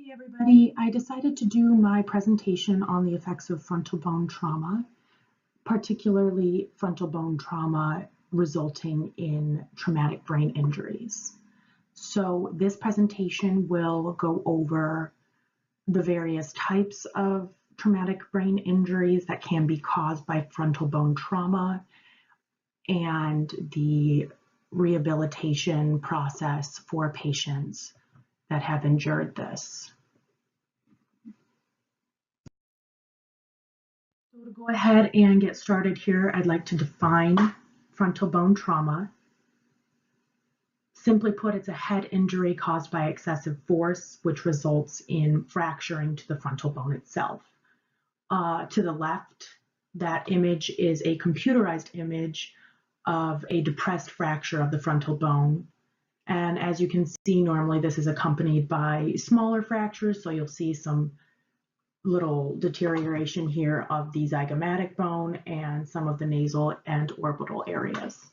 Hey everybody, I decided to do my presentation on the effects of frontal bone trauma, particularly frontal bone trauma resulting in traumatic brain injuries. So this presentation will go over the various types of traumatic brain injuries that can be caused by frontal bone trauma and the rehabilitation process for patients that have endured this. So to go ahead and get started here, I'd like to define frontal bone trauma. Simply put, it's a head injury caused by excessive force, which results in fracturing to the frontal bone itself. To the left, that image is a computerized image of a depressed fracture of the frontal bone. And as you can see, normally this is accompanied by smaller fractures, so you'll see some little deterioration here of the zygomatic bone and some of the nasal and orbital areas.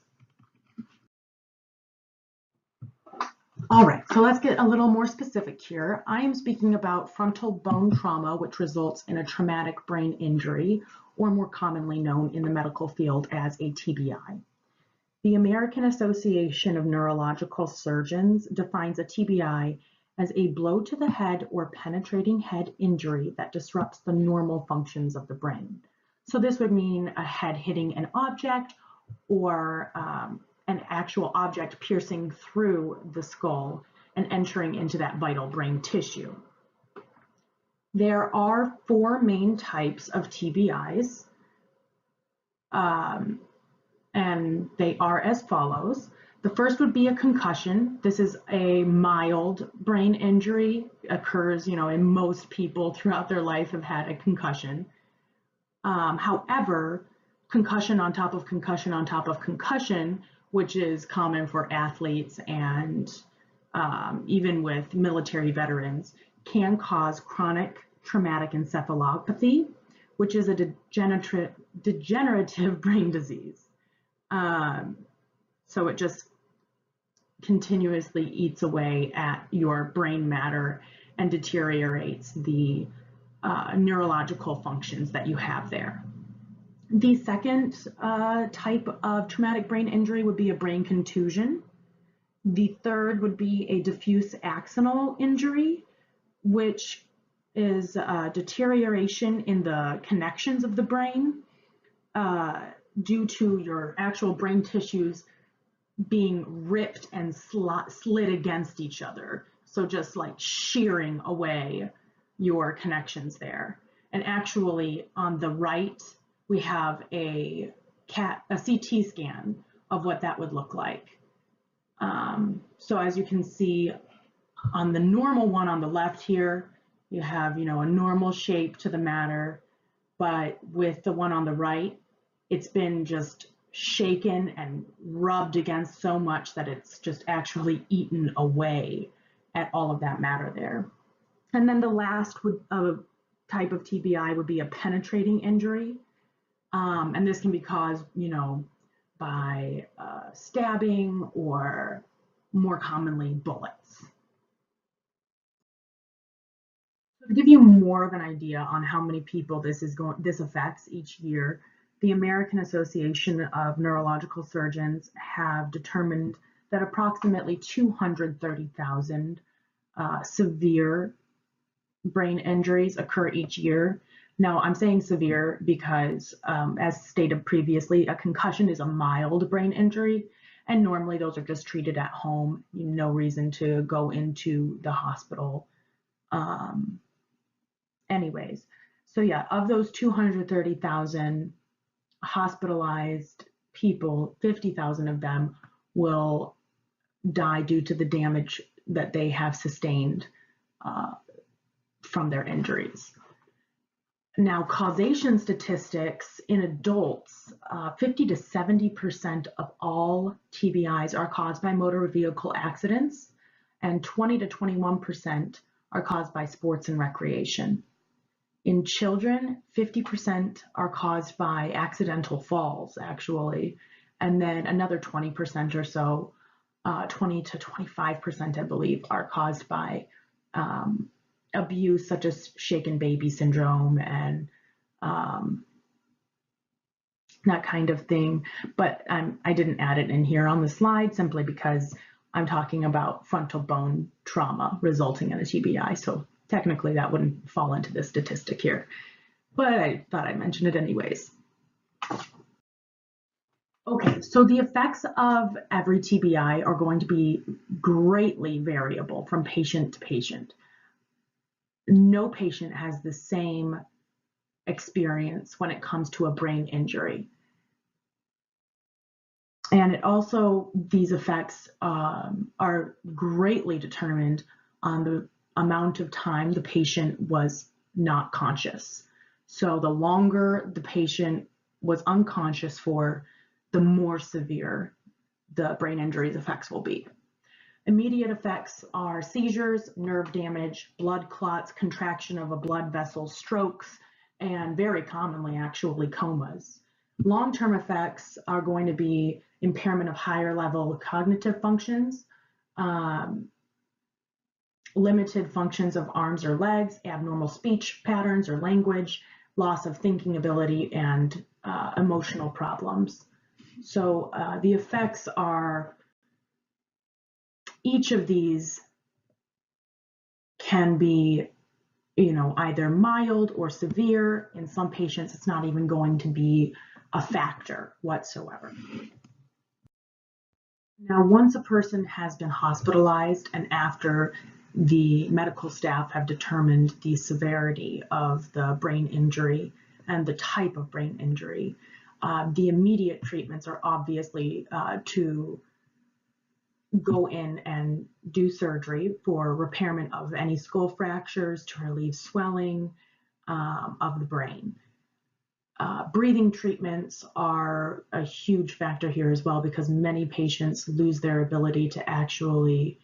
All right, so let's get a little more specific here. I am speaking about frontal bone trauma, which results in a traumatic brain injury, or more commonly known in the medical field as a TBI. The American Association of Neurological Surgeons defines a TBI as a blow to the head or penetrating head injury that disrupts the normal functions of the brain. So this would mean a head hitting an object or an actual object piercing through the skull and entering into that vital brain tissue. There are four main types of TBIs, and they are as follows. The first would be a concussion. This is a mild brain injury, occurs, in most people throughout their life have had a concussion. However, concussion on top of concussion on top of concussion, which is common for athletes and even with military veterans, can cause chronic traumatic encephalopathy, which is a degenerative brain disease. So it just continuously eats away at your brain matter and deteriorates the neurological functions that you have there. The second type of traumatic brain injury would be a brain contusion. The third would be a diffuse axonal injury, which is deterioration in the connections of the brain due to your actual brain tissues being ripped and slid against each other. So just like shearing away your connections there. And actually on the right, we have a CT scan of what that would look like. So as you can see on the normal one on the left here, you have, a normal shape to the matter, but with the one on the right, it's been just shaken and rubbed against so much that it's just actually eaten away at all of that matter there. And then the last type of TBI would be a penetrating injury. And this can be caused, by stabbing or more commonly bullets. So to give you more of an idea on how many people this affects each year, the American Association of Neurological Surgeons have determined that approximately 230,000 severe brain injuries occur each year. Now, I'm saying severe because, as stated previously, a concussion is a mild brain injury, and normally those are just treated at home. No reason to go into the hospital. Anyways, so yeah, of those 230,000 hospitalized people, 50,000 of them will die due to the damage that they have sustained from their injuries. Now, causation statistics in adults, 50 to 70% of all TBIs are caused by motor vehicle accidents, and 20 to 21% are caused by sports and recreation. In children, 50% are caused by accidental falls, actually, and then another 20% or so, 20 to 25%, I believe, are caused by abuse such as shaken baby syndrome and that kind of thing. But I didn't add it in here on the slide simply because I'm talking about frontal bone trauma resulting in a TBI. So technically that wouldn't fall into this statistic here, but I thought I'd mention it anyways. Okay, so the effects of every TBI are going to be greatly variable from patient to patient. No patient has the same experience when it comes to a brain injury. And it also, these effects are greatly determined on the amount of time the patient was not conscious. So the longer the patient was unconscious for, the more severe the brain injury's effects will be. Immediate effects are seizures, nerve damage, blood clots, contraction of a blood vessel, strokes, and very commonly actually comas. Long-term effects are going to be impairment of higher level cognitive functions, limited functions of arms or legs, abnormal speech patterns or language, loss of thinking ability, and emotional problems. So the effects are, each of these can be, either mild or severe. In some patients, it's not even going to be a factor whatsoever. Now, once a person has been hospitalized and after the medical staff have determined the severity of the brain injury and the type of brain injury, the immediate treatments are obviously to go in and do surgery for repairment of any skull fractures to relieve swelling of the brain. Breathing treatments are a huge factor here as well, because many patients lose their ability to actually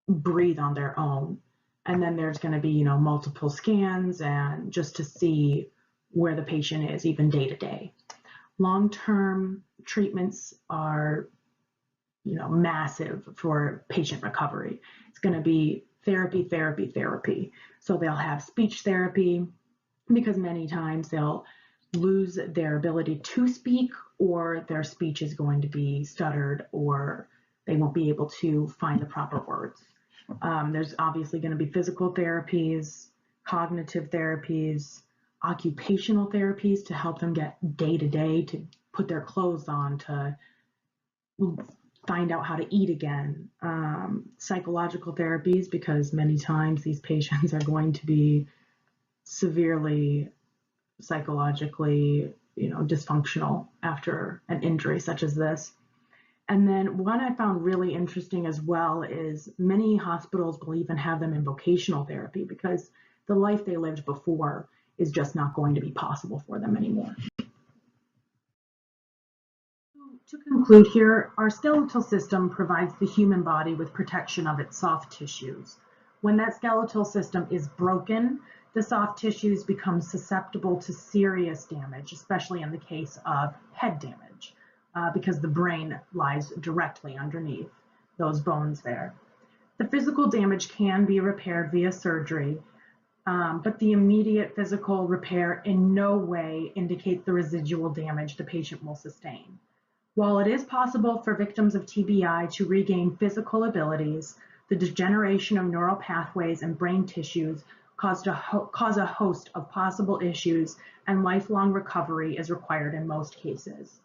breathe on their own. And then there's going to be, multiple scans and just to see where the patient is even day to day. Long-term treatments are, massive for patient recovery. It's going to be therapy, therapy, therapy. So they'll have speech therapy, because many times they'll lose their ability to speak, or their speech is going to be stuttered, or they won't be able to find the proper words. There's obviously going to be physical therapies, cognitive therapies, occupational therapies to help them get day to day, to put their clothes on, to find out how to eat again. Psychological therapies, because many times these patients are going to be severely psychologically, dysfunctional after an injury such as this. And then one I found really interesting as well is many hospitals will even have them in vocational therapy, because the life they lived before is just not going to be possible for them anymore. To conclude here, our skeletal system provides the human body with protection of its soft tissues. When that skeletal system is broken, the soft tissues become susceptible to serious damage, especially in the case of head damage, because the brain lies directly underneath those bones there. The physical damage can be repaired via surgery, but the immediate physical repair in no way indicates the residual damage the patient will sustain. While it is possible for victims of TBI to regain physical abilities, the degeneration of neural pathways and brain tissues cause a host of possible issues, and lifelong recovery is required in most cases.